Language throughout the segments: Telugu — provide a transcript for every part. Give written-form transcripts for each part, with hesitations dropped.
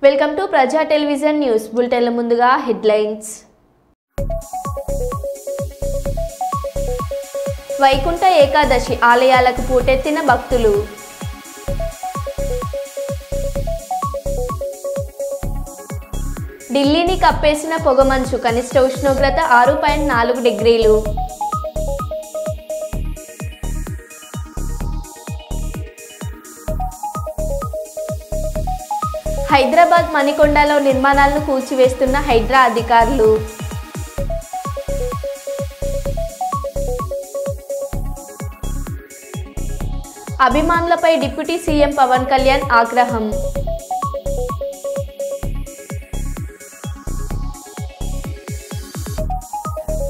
వెల్కమ్ టు ప్రజా టెలివిజన్ న్యూస్ బులెటిన్ల ముందుగా హెడ్లైన్స్. వైకుంఠ ఏకాదశి ఆలయాలకు పోటెత్తిన భక్తులు. ఢిల్లీని కప్పేసిన పొగమంచు, కనిష్ట ఉష్ణోగ్రత 6.4 డిగ్రీలు. హైదరాబాద్ మణికొండలో నిర్మాణాలను కూల్చివేస్తున్న హైడ్రా అధికారులు. అభిమానులపై డిప్యూటీ సీఎం పవన్ కళ్యాణ్ ఆగ్రహం.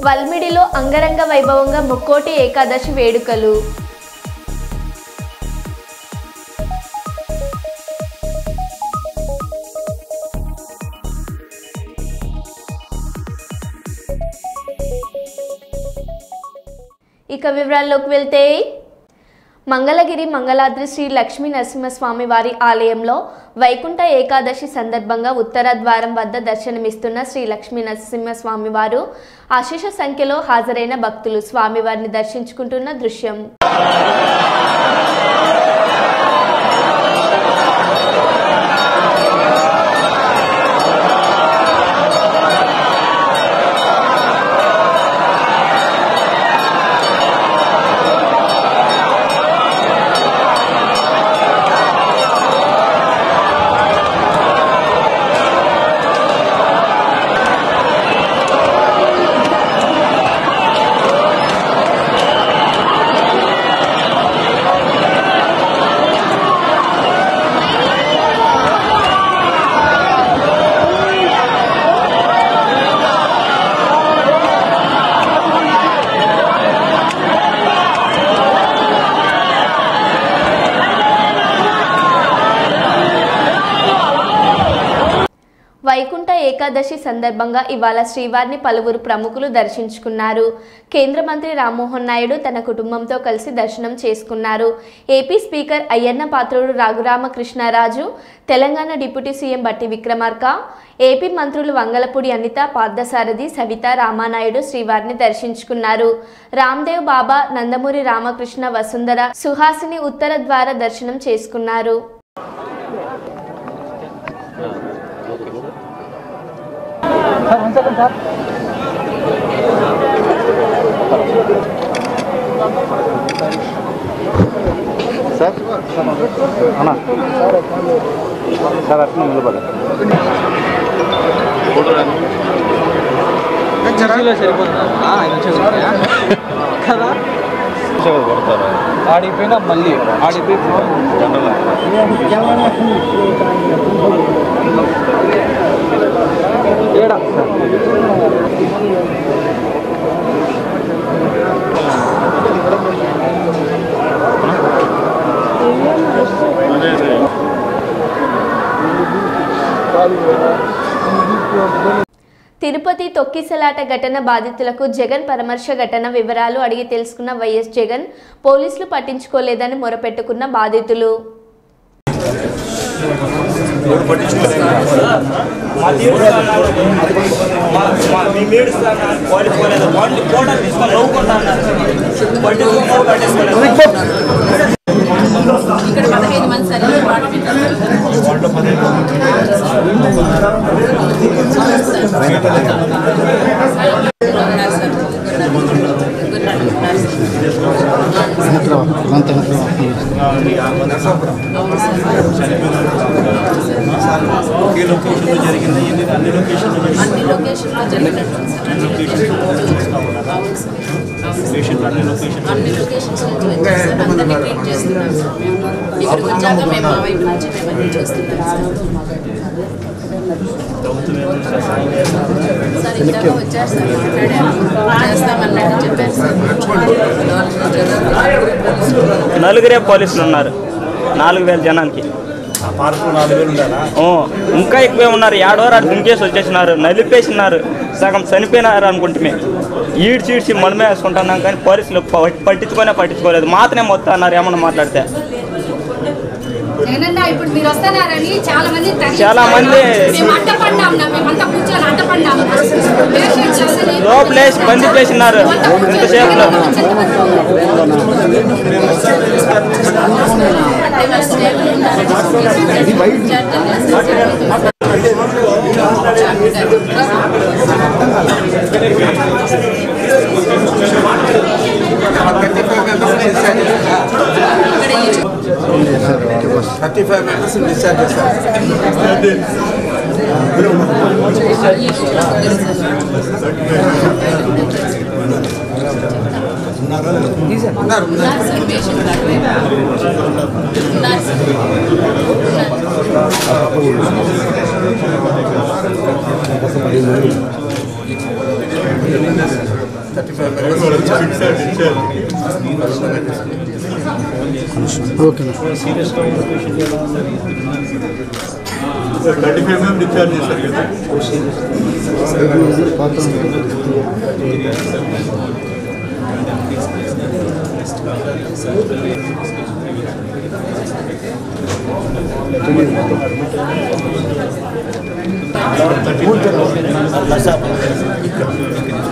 వల్మిడిలో అంగరంగ వైభవంగా ముక్కోటి ఏకాదశి వేడుకలు. ఇక వివరాల్లోకి వెళ్తే, మంగళగిరి మంగళాద్రి శ్రీ లక్ష్మీ నరసింహస్వామి వారి ఆలయంలో వైకుంఠ ఏకాదశి సందర్భంగా ఉత్తర ద్వారం వద్ద దర్శనమిస్తున్న శ్రీ లక్ష్మీ నరసింహస్వామి వారు అశేష సంఖ్యలో హాజరైన భక్తులు స్వామివారిని దర్శించుకుంటున్న దృశ్యం. వైకుంఠ ఏకాదశి సందర్భంగా ఇవాళ శ్రీవారిని పలువురు ప్రముఖులు దర్శించుకున్నారు. కేంద్ర మంత్రి రామ్మోహన్ నాయుడు తన కుటుంబంతో కలిసి దర్శనం చేసుకున్నారు. AP speaker Ayyanna Patrudu Raghuramakrishnaraju, Telangana deputy CM బట్టి విక్రమార్క, ఏపీ మంత్రులు వంగలపూడి అనిత, పార్థసారథి, సవితా రామానాయుడు శ్రీవారిని దర్శించుకున్నారు. రామ్దేవ్ బాబా, నందమూరి రామకృష్ణ, వసుంధర, సుహాసిని ఉత్తర ద్వార దర్శనం చేసుకున్నారు. ఆడిపోయినా మళ్ళీ ఆడిపోయి తిరుపతి తొక్కిసలాట ఘటన బాధితులకు జగన్ పరామర్శ ఘటన వివరాలు అడిగి తెలుసుకున్న వైఎస్ జగన్, పోలీసులు పట్టించుకోలేదని మొరపెట్టుకున్న బాధితులు. ఇక్కడ 15 మంది సరే అన్ని లొకేషన్లో జరిగినట్టు అన్ని లొకేషన్స్ నుంచి వచ్చారు సార్. అందరినీ ట్రీట్ చేస్తున్నాం సార్. ఇక్కడికి వచ్చాక మేము మా వైపు నుంచి మేము అన్ని చూస్తున్నాం సార్. ఇందాక వచ్చారు సార్, మాట్లాడారు, చేస్తామన్నట్టు చెప్పారు సార్. నలుగురే పోలీసులు ఉన్నారు 4000 జనానికి. ఇంకా ఎక్కువే ఉన్నారు. 7 వారాలు దుంకేసి వచ్చేసినారు, నలిపేసినారు, సగం చనిపోయినారు అనుకుంటే ఈడ్చి మనమే వేసుకుంటున్నాం. కానీ పోలీసులు పట్టించుకోలేదు. మాత్రమే మొత్తం అన్నారు ఏమన్నా మాట్లాడితే. జగనన్న ఇప్పుడు మీరు వస్తున్నారని చాలా మంది మేము అడ్డపడ్డాం, మేమంతా కూర్చొని అడ్డపడ్డాము. లోపలేసి బందీ చేసినారు ఇంతసేపులో.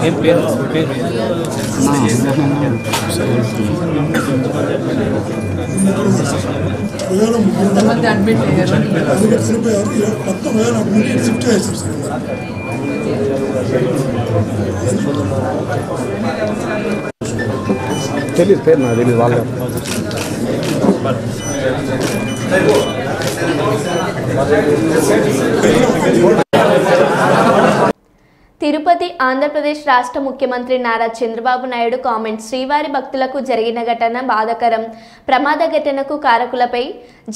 ఏం పేరు ఎంతమంది అడ్మిట్ అయ్యారు? తెలియదు పేరు నాకు తెలియదు వాళ్ళ తిరుపతి ఆంధ్రప్రదేశ్ రాష్ట్ర ముఖ్యమంత్రి నారా చంద్రబాబు నాయుడు కామెంట్స్. శ్రీవారి భక్తులకు జరిగిన ఘటన బాధాకరం. ప్రమాద ఘటనకు కారకులపై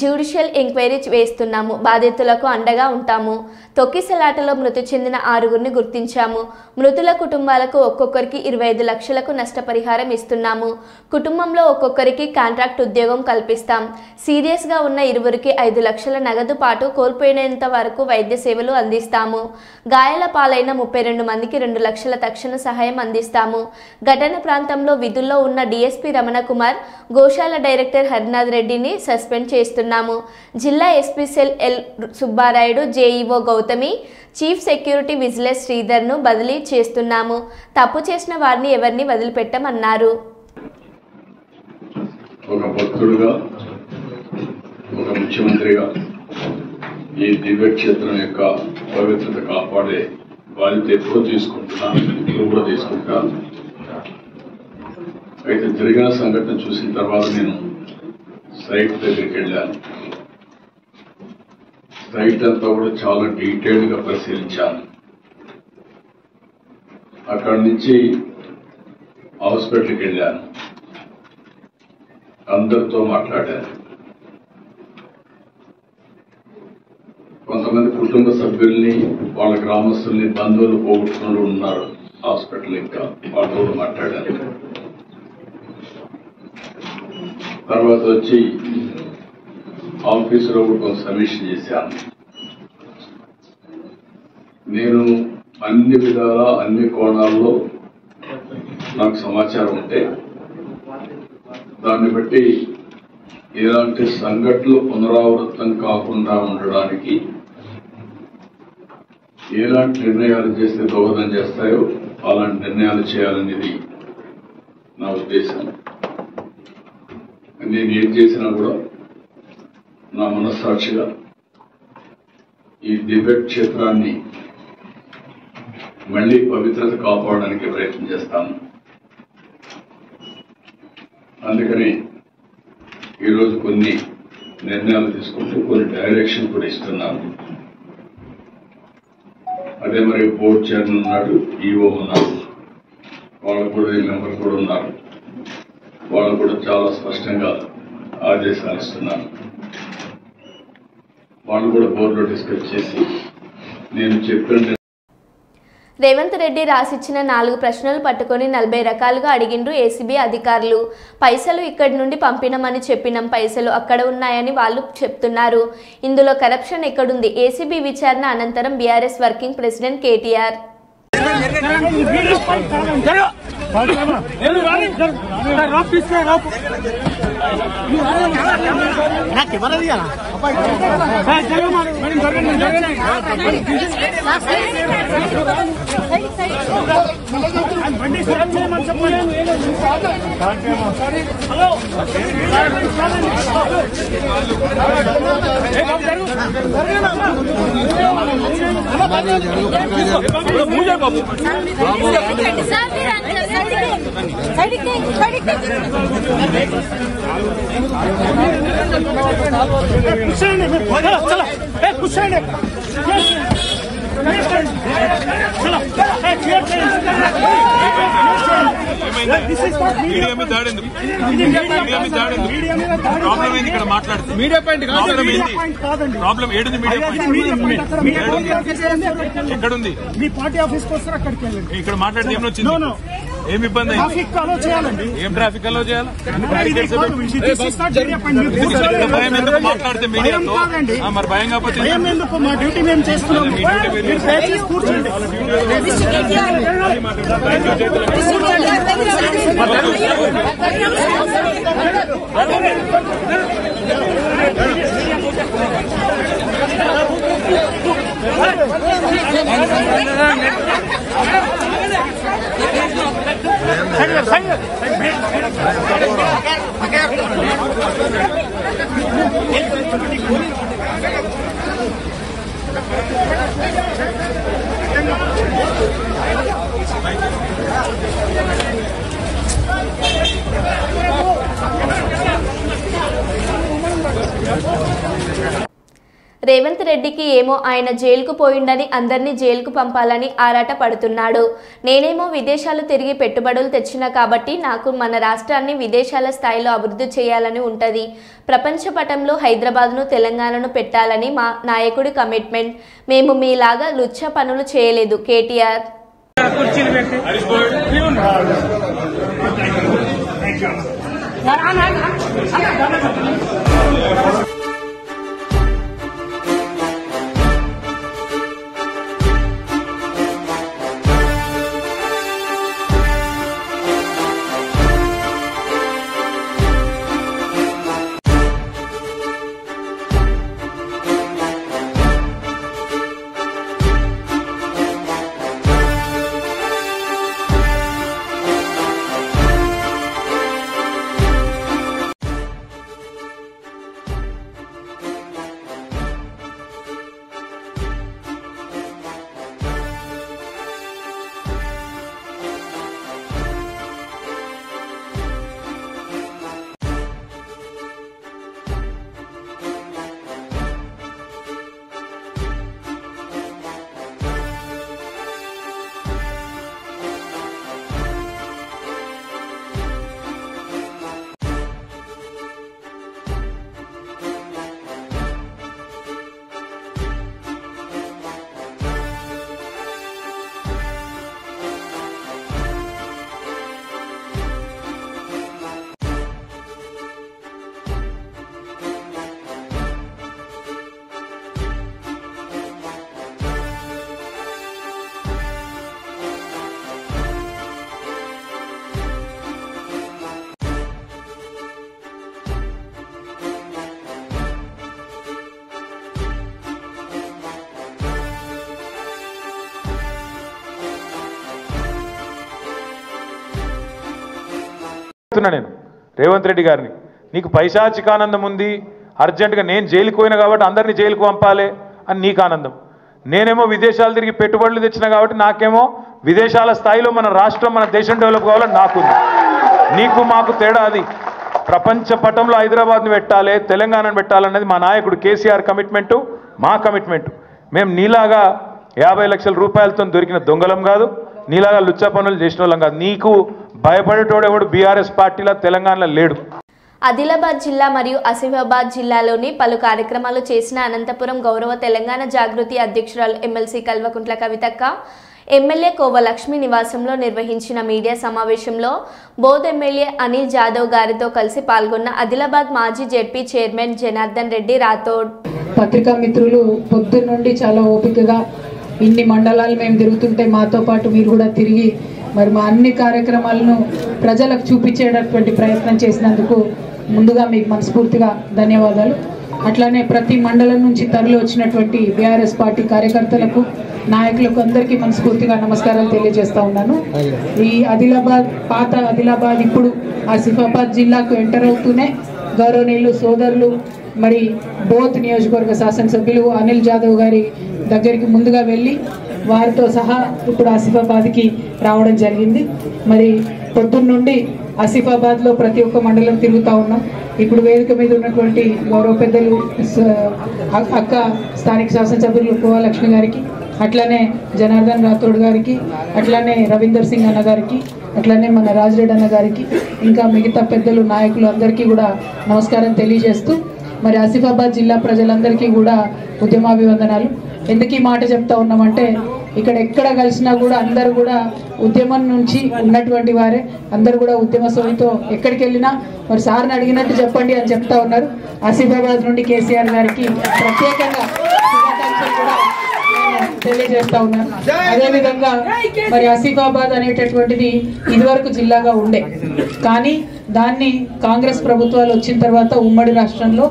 జ్యుడిషియల్ ఎంక్వైరీ వేస్తున్నాము. బాధితులకు అండగా ఉంటాము. తొక్కిసలాటలో మృతి చెందిన 6గురిని గుర్తించాము. మృతుల కుటుంబాలకు ఒక్కొక్కరికి 25 లక్షలకు నష్టపరిహారం ఇస్తున్నాము. కుటుంబంలో ఒక్కొక్కరికి కాంట్రాక్ట్ ఉద్యోగం కల్పిస్తాం. సీరియస్గా ఉన్న 20కి 5 లక్షల నగదు పాటు కోల్పోయినంత వరకు వైద్య సేవలు అందిస్తాము. గాయాల పాలైన 32 మందికి 2 లక్షల తక్షణ సహాయం అందిస్తాము. ఘటన ప్రాంతంలో విధుల్లో ఉన్న డీఎస్పీ రమణ కుమార్, గోశాల డైరెక్టర్ హరినాథ్ రెడ్డిని సస్పెండ్ చేస్తున్నాము. జిల్లా ఎస్పీ సెల్ ఎల్ Subbarayudu, JEO Gautami, chief security vigilance శ్రీధర్ను బదిలీ చేస్తున్నాము. తప్పు చేసిన వారిని ఎవరిని వదిలిపెట్టమన్నారు. ఒక భక్తుడుగా, ఒక ముఖ్యమంత్రిగా ఈ దివ్యక్షేత్రం యొక్క పవిత్రత కాపాడే బాధ్యత ఎప్పుడూ తీసుకుంటున్నాను, ఇప్పుడు కూడా తీసుకుంటాను. అయితే జరిగిన సంఘటన చూసిన తర్వాత నేను సైట్ దగ్గరికి వెళ్ళాను. సైట్ అంతా కూడా చాలా డీటెయిల్డ్గా పరిశీలించాను. అక్కడి నుంచి హాస్పిటల్కి వెళ్ళాను, అందరితో మాట్లాడాను. కొంతమంది కుటుంబ సభ్యుల్ని, వాళ్ళ గ్రామస్తుల్ని, బంధువులు పోగొట్టుకుని ఉన్నారు హాస్పిటల్. ఇంకా వాళ్ళతో కూడా మాట్లాడాను. తర్వాత వచ్చి ఆఫీసులో కూడా కొంత సమీక్ష చేశాను. నేను అన్ని విధాల, అన్ని కోణాల్లో నాకు సమాచారం ఉంటే దాన్ని బట్టి ఇలాంటి సంఘటనలు పునరావృతం కాకుండా ఉండడానికి ఎలాంటి నిర్ణయాలు చేస్తే దోహదం చేస్తాయో అలాంటి నిర్ణయాలు చేయాలనేది నా ఉద్దేశం. నేను ఏం చేసినా కూడా నా మనస్సాక్షిగా ఈ దివ్య క్షేత్రాన్ని మళ్లీ పవిత్రత కాపాడడానికి ప్రయత్నం చేస్తాను. అందుకని ఈరోజు కొన్ని నిర్ణయాలు తీసుకుంటూ కొన్ని డైరెక్షన్ కూడా ఇస్తున్నాను. అదే మరి బోర్డు చైర్మన్ ఉన్నాడు, ఈఓ ఉన్నారు, వాళ్ళకు కూడా మెంబర్ కూడా ఉన్నారు. వాళ్ళు కూడా చాలా స్పష్టంగా ఆదేశాలు ఇస్తున్నాను. వాళ్ళు కూడా బోర్డులో డిస్కస్ చేసి నేను చెప్పిన రేవంత్ రెడ్డి రాసిచ్చిన 4 ప్రశ్నలు పట్టుకొని 40 రకాలుగా అడిగిండ్రు ఏసీబీ అధికారులు. పైసలు ఇక్కడి నుండి పంపినమని చెప్పినాం, పైసలు అక్కడ ఉన్నాయని వాళ్ళు చెప్తున్నారు. ఇందులో కరప్షన్ ఎక్కడుంది? ఏసీబీ విచారణ అనంతరం BRS working president KTR media మీద దాడి ప్రాబ్లం ఏంది ఇక్కడ మాట్లాడుతుంది మీడియా పాయింట్ ప్రాబ్లం ఏడుంది మీడియా ఎక్కడుంది మీ పార్టీ ఆఫీస్కి వస్తారు అక్కడికి వెళ్ళండి ఇక్కడ మాట్లాడితే ఏం వచ్చింది ఏం ఇబ్బంది ఏం ట్రాఫిక్ అలో చేయాలి భయం ఎందుకు మాట్లాడితే మీడియాతో మరి భయం కాకపోతే మా డ్యూటీ మేము చేస్తున్నాం కూర్చోండి రేవంత్ రెడ్డికి ఏమో ఆయన జైలుకు పోయిండని అందరినీ జైలుకు పంపాలని ఆరాట పడుతున్నాడు. నేనేమో విదేశాలు తిరిగి పెట్టుబడులు తెచ్చినా కాబట్టి నాకు మన రాష్ట్రాన్ని విదేశాల స్థాయిలో అభివృద్ధి చేయాలని ఉంటది. ప్రపంచ పటంలో హైదరాబాద్ను తెలంగాణను పెట్టాలని మా నాయకుడి కమిట్మెంట్. మేము మీలాగా లుచ్చ పనులు చేయలేదు. కేటీఆర్ నేను రేవంత్ రెడ్డి గారిని, నీకు పైశాచికానందం ఉంది, అర్జెంటుగా నేను జైలుకు పోయినా కాబట్టి అందరినీ జైలుకు పంపాలి అని నీకు ఆనందం. నేనేమో విదేశాలు తిరిగి పెట్టుబడులు తెచ్చినా కాబట్టి నాకేమో విదేశాల స్థాయిలో మన రాష్ట్రం మన దేశం డెవలప్ కావాలని నాకుంది. నీకు మాకు తేడా అది. ప్రపంచ పటంలో హైదరాబాద్ని పెట్టాలి, తెలంగాణను పెట్టాలన్నది మా నాయకుడు కేసీఆర్ కమిట్మెంటు, మా కమిట్మెంటు. మేము నీలాగా 50 లక్షల రూపాయలతో దొరికిన దొంగలం కాదు, నీలాగా లుచ్చా పనులు చేసిన వాళ్ళం కాదు. నీకు భయపడేటోడెవడు బీఆర్ఎస్ పార్టీలో తెలంగాణలో లేడు. ఆదిలాబాద్ జిల్లా మరియు ఆసిఫాబాద్ జిల్లాలోని పలు కార్యక్రమాలు చేసిన అనంతపురం గౌరవ తెలంగాణ జాగృతి అధ్యక్షురాలు ఎమ్మెల్సీ కల్వకుంట్ల కవితక్క ఎమ్మెల్యే కోవ లక్ష్మి నివాసంలో నిర్వహించిన మీడియా సమావేశంలో బోధ్ ఎమ్మెల్యే అనిల్ జాదవ్ గారితో కలిసి పాల్గొన్న ఆదిలాబాద్ మాజీ జెడ్పీ చైర్మన్ జనార్దన్ రెడ్డి రాథోడ్. పత్రికా మిత్రులు పొద్దున్న నుండి చాలా ఓపికగా ఇన్ని మండలాలు మేము తిరుగుతుంటే మాతో పాటు మీరు కూడా తిరిగి మరి మా అన్ని కార్యక్రమాలను ప్రజలకు చూపించేటటువంటి ప్రయత్నం చేసినందుకు ముందుగా మీకు మనస్ఫూర్తిగా ధన్యవాదాలు. అట్లానే ప్రతి మండలం నుంచి తరలి వచ్చినటువంటి బీఆర్ఎస్ పార్టీ కార్యకర్తలకు, నాయకులకు అందరికీ మనస్ఫూర్తిగా నమస్కారాలు తెలియజేస్తా ఉన్నాను. ఈ ఆదిలాబాద్, పాత ఆదిలాబాద్ ఇప్పుడు ఆసిఫాబాద్ జిల్లాకు ఎంటర్ అవుతూనే గౌరవనీయులు సోదరులు మరి బోత్ నియోజకవర్గ శాసనసభ్యులు అనిల్ జాదవ్ గారి దగ్గరికి ముందుగా వెళ్ళి వారితో సహా ఇప్పుడు ఆసిఫాబాద్కి రావడం జరిగింది. మరి పొద్దున్న నుండి ఆసిఫాబాద్లో ప్రతి ఒక్క మండలం తిరుగుతూ ఉన్నాం. ఇప్పుడు వేదిక మీద ఉన్నటువంటి గౌరవ పెద్దలు అక్క స్థానిక శాసనసభ్యులు కోవా లక్ష్మి గారికి, అట్లానే జనార్దన్ రాథోడ్ గారికి, అట్లానే రవీందర్ సింగ్ అన్న గారికి, అట్లానే మన రాజరెడ్డి అన్న గారికి, ఇంకా మిగతా పెద్దలు నాయకులు అందరికీ కూడా నమస్కారం తెలియజేస్తూ మరి ఆసిఫాబాద్ జిల్లా ప్రజలందరికీ కూడా ఉద్యమాభివందనాలు. ఎందుకు ఈ మాట చెప్తా ఉన్నామంటే ఇక్కడ ఎక్కడ కలిసినా కూడా అందరూ కూడా ఉద్యమం నుంచి ఉన్నటువంటి వారే, అందరూ కూడా ఉద్యమ సోయితో ఎక్కడికి వెళ్ళినా మరి సార్ని అడిగినట్టు చెప్పండి అని చెప్తా ఉన్నారు. ఆసిఫాబాద్ నుండి కేసీఆర్ గారికి ప్రత్యేకంగా శుభాకాంక్షలు కూడా తెలియజేస్తా ఉన్నాను. అదేవిధంగా మరి ఆసిఫాబాద్ అనేటటువంటిది ఇదివరకు జిల్లాగా ఉండే, కానీ దాన్ని కాంగ్రెస్ ప్రభుత్వాలు వచ్చిన తర్వాత ఉమ్మడి రాష్ట్రంలో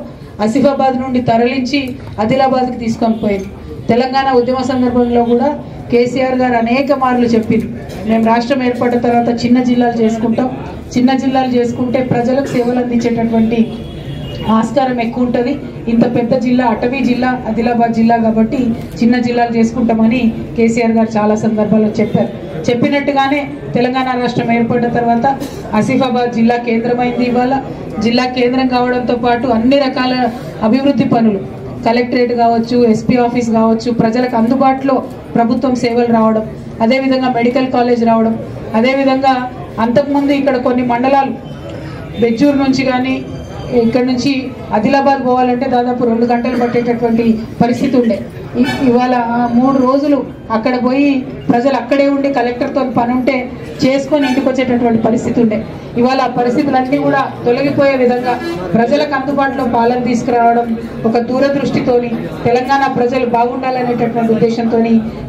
ఆసిఫాబాద్ నుండి తరలించి ఆదిలాబాద్కి తీసుకొని పోయింది. తెలంగాణ ఉద్యమ సందర్భంలో కూడా కేసీఆర్ గారు అనేక మార్లు చెప్పింది, మేము రాష్ట్రం ఏర్పడిన తర్వాత చిన్న జిల్లాలు చేసుకుంటాం, చిన్న జిల్లాలు చేసుకుంటే ప్రజలకు సేవలు అందించేటటువంటి ఆస్కారం ఎక్కువ ఉంటుంది, ఇంత పెద్ద జిల్లా అటవీ జిల్లా ఆదిలాబాద్ జిల్లా కాబట్టి చిన్న జిల్లాలు చేసుకుంటామని కేసీఆర్ గారు చాలా సందర్భాల్లో చెప్పారు. చెప్పినట్టుగానే తెలంగాణ రాష్ట్రం ఏర్పడిన తర్వాత ఆసిఫాబాద్ జిల్లా కేంద్రమైంది. ఇవాళ జిల్లా కేంద్రం కావడంతో పాటు అన్ని రకాల అభివృద్ధి పనులు, కలెక్టరేట్ కావచ్చు, ఎస్పీ ఆఫీస్ కావచ్చు, ప్రజలకు అందుబాటులో ప్రభుత్వం సేవలు రావడం, అదేవిధంగా మెడికల్ కాలేజ్ రావడం, అదేవిధంగా అంతకుముందు ఇక్కడ కొన్ని మండలాలు బెజ్జూరు నుంచి కానీ ఇక్కడ నుంచి ఆదిలాబాద్ పోవాలంటే దాదాపు 2 గంటలు పట్టేటటువంటి పరిస్థితి ఉండే. ఇవాళ 3 రోజులు అక్కడ పోయి ప్రజలు అక్కడే ఉండి కలెక్టర్తో పని ఉంటే చేసుకొని ఇంటికి వచ్చేటటువంటి పరిస్థితి ఉండే. ఇవాళ ఆ పరిస్థితులన్నీ కూడా తొలగిపోయే విధంగా ప్రజలకు అందుబాటులో పాలన తీసుకురావడం ఒక దూరదృష్టితోని తెలంగాణ ప్రజలు బాగుండాలనేటటువంటి ఉద్దేశంతో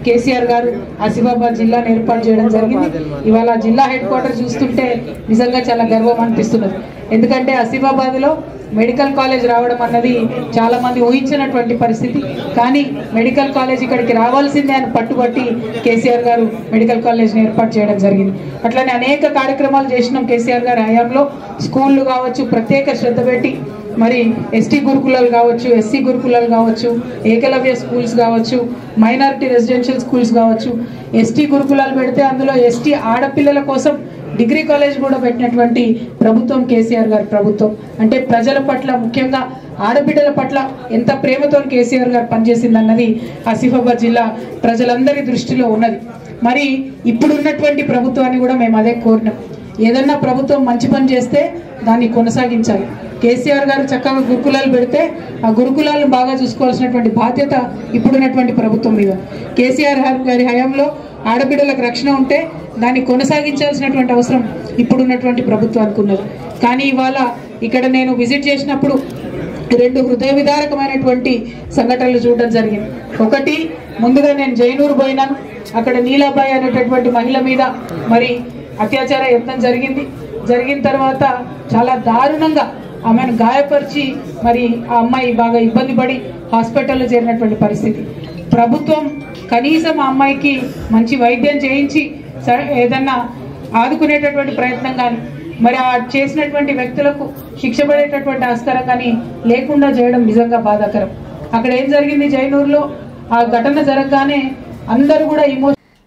కేసీఆర్ గారు ఆసిఫాబాద్ జిల్లాను ఏర్పాటు చేయడం జరిగింది. ఇవాళ జిల్లా హెడ్ క్వార్టర్ చూస్తుంటే నిజంగా చాలా గర్వం అనిపిస్తున్నది. ఎందుకంటే ఆసిఫాబాద్లో మెడికల్ కాలేజ్ రావడం అన్నది చాలా మంది ఊహించినటువంటి పరిస్థితి, కానీ మెడికల్ కాలేజ్ ఇక్కడికి రావాల్సిందే అని పట్టుబట్టి కేసీఆర్ గారు మెడికల్ కాలేజ్ని ఏర్పాటు చేయడం జరిగింది. అట్లనే అనేక కార్యక్రమాలు చేసినాం కేసీఆర్ గారి హయాంలో. స్కూళ్ళు కావచ్చు ప్రత్యేక శ్రద్ధ పెట్టి, మరి ఎస్టీ గురుకులాలు కావచ్చు, ఎస్సీ గురుకులాలు కావచ్చు, ఏకలవ్య స్కూల్స్ కావచ్చు, మైనారిటీ రెసిడెన్షియల్ స్కూల్స్ కావచ్చు. ఎస్టీ గురుకులాలు పెడితే అందులో ఎస్టీ ఆడపిల్లల కోసం డిగ్రీ కాలేజ్ కూడా పెట్టినటువంటి ప్రభుత్వం కేసీఆర్ గారి ప్రభుత్వం. అంటే ప్రజల పట్ల, ముఖ్యంగా ఆడబిడ్డల పట్ల ఎంత ప్రేమతో కేసీఆర్ గారు పనిచేసిందన్నది ఆసిఫాబాద్ జిల్లా ప్రజలందరి దృష్టిలో ఉన్నది. మరి ఇప్పుడున్నటువంటి ప్రభుత్వాన్ని కూడా మేము అదే కోరినాం, ఏదన్నా ప్రభుత్వం మంచి పని చేస్తే దాన్ని కొనసాగించాలి. కేసీఆర్ గారు చక్కగా గురుకులాలు పెడితే ఆ గురుకులాలను బాగా చూసుకోవాల్సినటువంటి బాధ్యత ఇప్పుడున్నటువంటి ప్రభుత్వం మీద. కేసీఆర్ గారి హయాంలో ఆడబిడ్డలకు రక్షణ ఉంటే దాన్ని కొనసాగించాల్సినటువంటి అవసరం ఇప్పుడున్నటువంటి ప్రభుత్వానికి ఉన్నది. కానీ ఇవాళ ఇక్కడ నేను విజిట్ చేసినప్పుడు 2 హృదయ విదారకమైనటువంటి సంఘటనలు చూడడం జరిగింది. ఒకటి, ముందుగా నేను జైనూరు పోయినాను, అక్కడ నీలాబాయి అనేటటువంటి మహిళ మీద మరి అత్యాచార యత్నం జరిగిన తర్వాత చాలా దారుణంగా ఆమెను గాయపరిచి మరి ఆ అమ్మాయి బాగా ఇబ్బంది పడి హాస్పిటల్లో చేరినటువంటి పరిస్థితి. ప్రభుత్వం కనీసం ఆ అమ్మాయికి మంచి వైద్యం చేయించి ఏదన్నా ఆదుకునేటటువంటి ప్రయత్నం కానీ, మరి ఆ చేసినటువంటి వ్యక్తులకు శిక్ష పడేటటువంటి ఆస్కారం కానీ లేకుండా చేయడం నిజంగా బాధాకరం. అక్కడ ఏం జరిగింది, జైనూరులో ఆ ఘటన జరగగానే అందరూ కూడా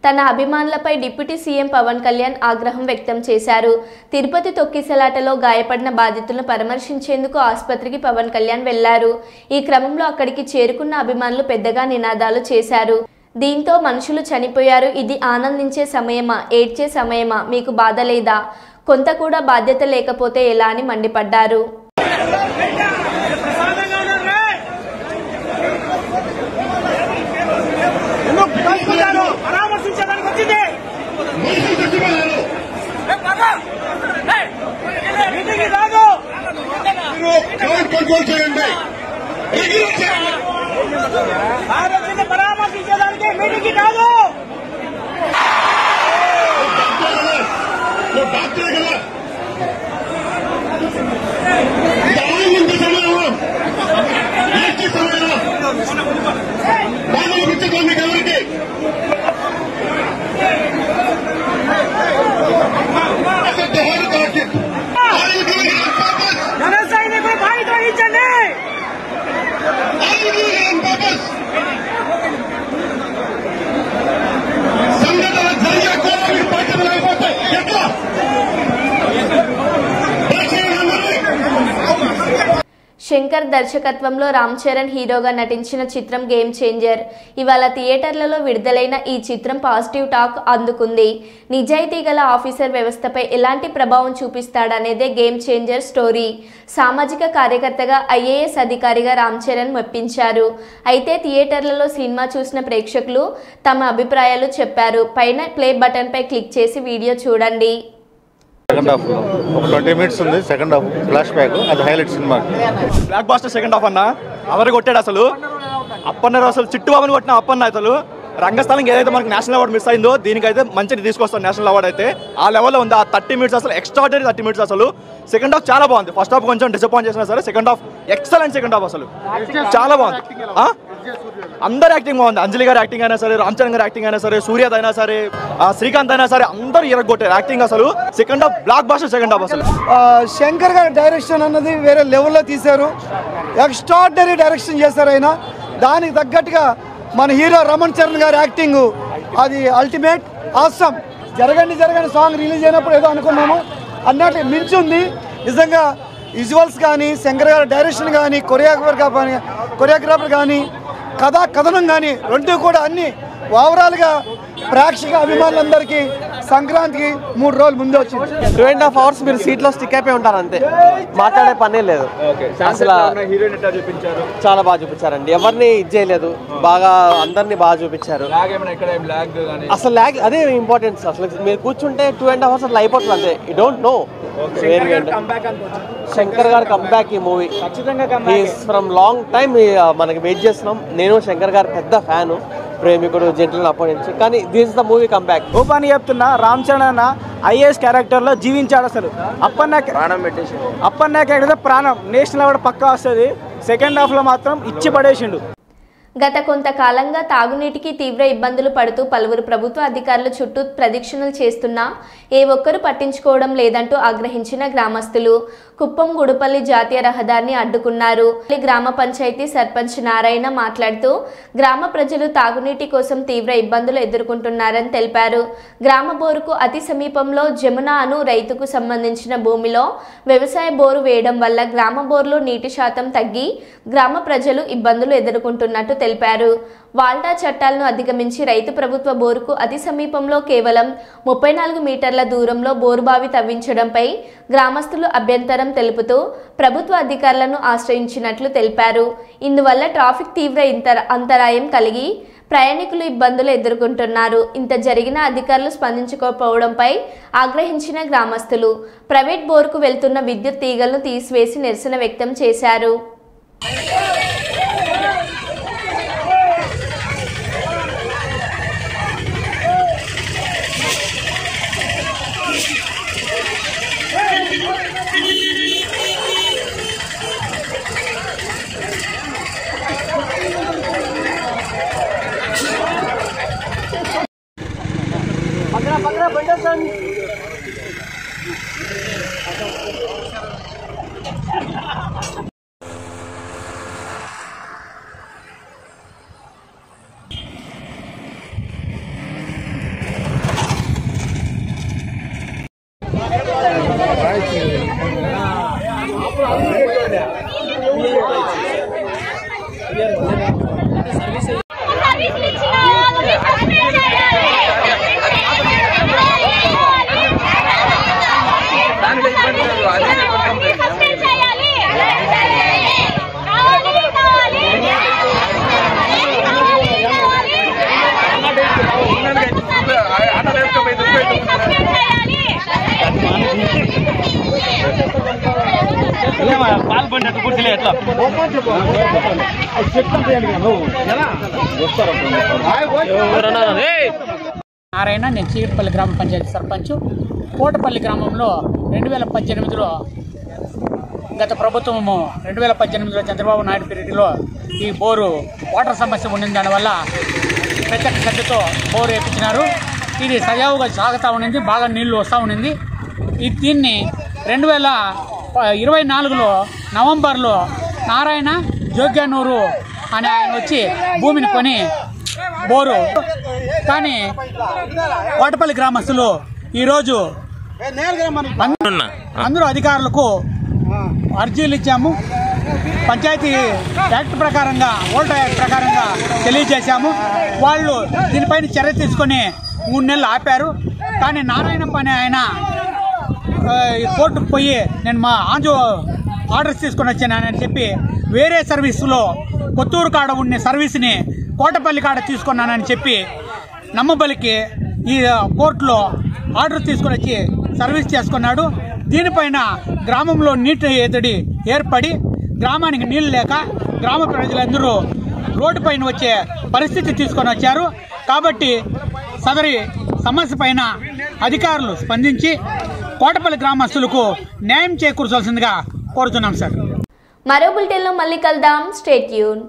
తన అభిమానులపై డిప్యూటీ సీఎం పవన్ కళ్యాణ్ ఆగ్రహం వ్యక్తం చేశారు. తిరుపతి తొక్కిసలాటలో గాయపడిన బాధితులను పరామర్శించేందుకు ఆసుపత్రికి పవన్ కళ్యాణ్ వెళ్లారు. ఈ క్రమంలో అక్కడికి చేరుకున్న అభిమానులు పెద్దగా నినాదాలు చేశారు. దీంతో మనుషులు చనిపోయారు, ఇది ఆనందించే సమయమా, ఏడ్చే సమయమా, మీకు బాధ లేదా, కొంత కూడా బాధ్యత లేకపోతే ఎలా అని మండిపడ్డారు. పరామర్శించడానికి మీటింగ్ కాదు. శంకర్ దర్శకత్వంలో రామ్ చరణ్ హీరోగా నటించిన చిత్రం గేమ్ చేంజర్ ఇవాళ థియేటర్లలో విడుదలైన ఈ చిత్రం పాజిటివ్ టాక్ అందుకుంది. నిజాయితీ గల ఆఫీసర్ వ్యవస్థపై ఎలాంటి ప్రభావం చూపిస్తాడనేదే గేమ్ చేంజర్ స్టోరీ. సామాజిక కార్యకర్తగా ఐఏఎస్ అధికారిగా రామ్ చరణ్ మెప్పించారు. అయితే థియేటర్లలో సినిమా చూసిన ప్రేక్షకులు తమ అభిప్రాయాలు చెప్పారు. పైన ప్లే బటన్ పై క్లిక్ చేసి వీడియో చూడండి. సెకండ్ హాఫ్ ఒక 20 minutes ఉంది. సెకండ్ హాఫ్ ఫ్లాష్ బ్యాక్, అది highlight cinema. Block buster second half అన్న అవరు కొట్టాడు. అసలు అప్పన్నారు, అసలు చిట్టుబాబుని కొట్టిన అప్పన్న. అసలు రంగస్థలం ఏదైతే మనకి నేషనల్ అవార్డు మిస్ అయిందో దీనికైతే మంచిగా తీసుకొస్తాం నేషనల్ అవార్డు. అయితే ఆ లెవెల్లో ఉంది. ఆ 30 minutes అసలు ఎక్స్ట్రాడనరీ 30 minutes. అసలు సెకండ్ హాఫ్ చాలా బాగుంది. ఫస్ట్ హాఫ్ కొంచెం డిసప్పాయింట్ చేసినా సరే second half excellent. Second half అసలు చాలా బాగుంది. అందరు యాక్టింగ్ బాగుంది. అంజలి గారి యాక్టింగ్ అయినా సరే, రామ్ చరణ్ గారి యాక్టింగ్ అయినా సరే, సూర్యద్ అయినా సరే, శ్రీకాంత్ అయినా సరే, అందరూ ఇరగొట్టారు యాక్టింగ్. అసలు second half block buster second half. అసలు శంకర్ గారి డైరెక్షన్ అన్నది వేరే లెవెల్లో తీశారు. ఎక్స్ట్రాడినరీ డైరెక్షన్ చేశారు ఆయన. దానికి తగ్గట్టుగా మన హీరో రమణ్ చరణ్ గారి యాక్టింగ్ అది అల్టిమేట్ ఆసమ్. జరగండి సాంగ్ రిలీజ్ అయినప్పుడు ఏదో అనుకున్నాము అన్నట్టు మించుంది నిజంగా. విజువల్స్ కానీ, శంకర్ గారి డైరెక్షన్ కానీ, కొరియోగ్రాఫర్ కానీ, కథనం కానీ రెండు కూడా అన్ని ఓవరాల్గా ప్రేక్షక అభిమానులందరికీ సంక్రాంతికి 3 రోజులు ముందే వచ్చింది. 2.5 hours మీరు సీట్లో స్టిక్ అయిపోయి ఉంటారు అంతే, మాట్లాడే పనే లేదు. అసలు చాలా బాగా చూపించారండి. ఎవరిని ఇది చేయలేదు, బాగా అందరినీ బాగా చూపించారు. అసలు లాగ్ అదే ఇంపార్టెన్స్. అసలు మీరు కూర్చుంటే 2.5 hours అట్లా అయిపోతుంది అంతే. You don't know. శంకర్ గారు కంబ్యాక్ ఈ మూవీ ఫ్రమ్ లాంగ్ టైమ్ మనకి వెయిట్ చేస్తున్నాం. నేను శంకర్ గారు పెద్ద ఫ్యాను, ప్రేమికుడు, జెంటిల్ అప్పటి నుంచి. కానీ this is the movie comeback. Open చెప్తున్నా, రామ్ చరణ్ అన్న ఐఏఎస్ క్యారెక్టర్లో జీవించాడు. అసలు అప్పన్న క్యారెక్టర్ ప్రాణం నేషనల్ అవార్డు పక్కా వస్తుంది. సెకండ్ హాఫ్లో మాత్రం ఇచ్చి పడేసిండు. గత కొంతకాలంగా తాగునీటికి తీవ్ర ఇబ్బందులు పడుతూ పలువురు ప్రభుత్వ అధికారుల చుట్టూ ప్రదక్షిణలు చేస్తున్నా ఏ ఒక్కరూ పట్టించుకోవడం లేదంటూ ఆగ్రహించిన గ్రామస్తులు కుప్పం గుడుపల్లి జాతీయ రహదారిని అడ్డుకున్నారు. గ్రామ పంచాయతీ సర్పంచ్ నారాయణ మాట్లాడుతూ గ్రామ ప్రజలు తాగునీటి కోసం తీవ్ర ఇబ్బందులు ఎదుర్కొంటున్నారని తెలిపారు. గ్రామ బోరుకు అతి సమీపంలో జమున అను రైతుకు సంబంధించిన భూమిలో వ్యవసాయ బోరు వేయడం వల్ల గ్రామ బోర్లో నీటి శాతం తగ్గి గ్రామ ప్రజలు ఇబ్బందులు ఎదుర్కొంటున్నట్టు తెలిపారు. వాల్టా చట్టాలను అధిగమించి రైతు ప్రభుత్వ బోరుకు అతి సమీపంలో కేవలం 34 మీటర్ల దూరంలో బోరుబావి తవ్వించడంపై గ్రామస్తులు అభ్యంతరం తెలుపుతూ ప్రభుత్వ అధికారులను ఆశ్రయించినట్లు తెలిపారు. ఇందువల్ల ట్రాఫిక్ తీవ్ర అంతరాయం కలిగి ప్రయాణికులు ఇబ్బందులు ఎదుర్కొంటున్నారు. ఇంత జరిగిన అధికారులు స్పందించుకోకపోవడంపై ఆగ్రహించిన గ్రామస్తులు ప్రైవేట్ బోరుకు వెళ్తున్న విద్యుత్ తీగలను తీసివేసి నిరసన వ్యక్తం చేశారు. నారాయణ, నేను చీకటిపల్లి గ్రామ పంచాయతీ సర్పంచ్. కోటపల్లి గ్రామంలో 2018లో గత ప్రభుత్వము 2018లో చంద్రబాబు నాయుడు పీరియడ్లో ఈ బోరు వాటర్ సమస్య ఉండింది. దానివల్ల ప్రత్యేక శ్రద్ధతో బోరు వేయించినారు. ఇది సజావుగా సాగుతూ ఉండింది, బాగా నీళ్లు వస్తూ ఉండింది. దీన్ని 2024లో నవంబర్లో నారాయణ జోగ్యానూరు అని ఆయన వచ్చి భూమిని కొని బోరు. కానీ కోటపల్లి గ్రామస్తులు ఈరోజు అందరూ అధికారులకు అర్జీలు ఇచ్చాము. పంచాయతీ యాక్ట్ ప్రకారంగా ఓల్డ్ యాక్ట్ ప్రకారంగా తెలియజేశాము. వాళ్ళు దీనిపైన చర్య తీసుకొని 3 నెలలు ఆపారు. కానీ నారాయణప్ప అనే ఆయన కోర్టుకు పోయి నేను మా ఆంజో ఆర్డర్స్ తీసుకొని వచ్చానని చెప్పి వేరే సర్వీసులో కొత్తూరు కాడ ఉన్న సర్వీస్ని కోటపల్లి కాడ తీసుకున్నానని చెప్పి నమ్మబలికి ఈ కోర్టులో ఆర్డర్ తీసుకొని వచ్చి సర్వీస్ చేసుకున్నాడు. దీనిపైన గ్రామంలో నీటి ఎద్దడి ఏర్పడి గ్రామానికి నీళ్లు లేక గ్రామ ప్రజలందరూ రోడ్డు పైన వచ్చే పరిస్థితి తీసుకొని వచ్చారు. కాబట్టి సదరి సమస్య పైన అధికారులు స్పందించి కోటపల్లి గ్రామస్తులకు న్యాయం చేకూర్చాల్సిందిగా కోరుతున్నాం సార్. మరో బులెటిన్లో మళ్ళీ కలుద్దాం. Stay tune.